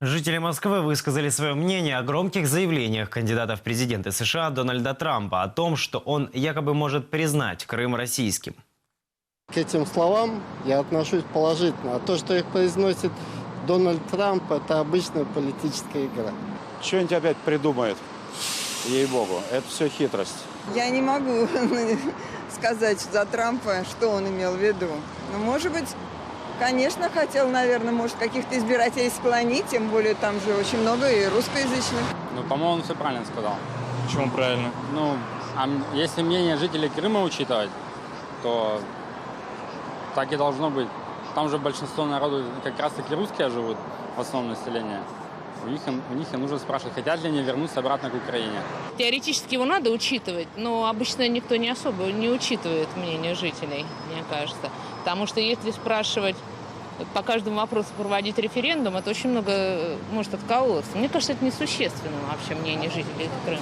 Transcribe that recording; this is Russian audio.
Жители Москвы высказали свое мнение о громких заявлениях кандидата в президенты США Дональда Трампа о том, что он якобы может признать Крым российским. К этим словам я отношусь положительно. А то, что их произносит Дональд Трамп, это обычная политическая игра. Что-нибудь опять придумает, ей-богу. Это все хитрость. Я не могу сказать за Трампа, что он имел в виду. Но, может быть, конечно, хотел, наверное, может, каких-то избирателей склонить, тем более там же очень много и русскоязычных. Ну, по-моему, он все правильно сказал. Почему правильно? Ну, а если мнение жителей Крыма учитывать, то так и должно быть. Там же большинство народу как раз-таки русские живут, в основном население. У них и нужно спрашивать, хотят ли они вернуться обратно к Украине. Теоретически его надо учитывать, но обычно никто не особо не учитывает мнение жителей, мне кажется. Потому что если спрашивать, по каждому вопросу проводить референдум, это очень много может отколоться. Мне кажется, это несущественно вообще мнение жителей Крыма.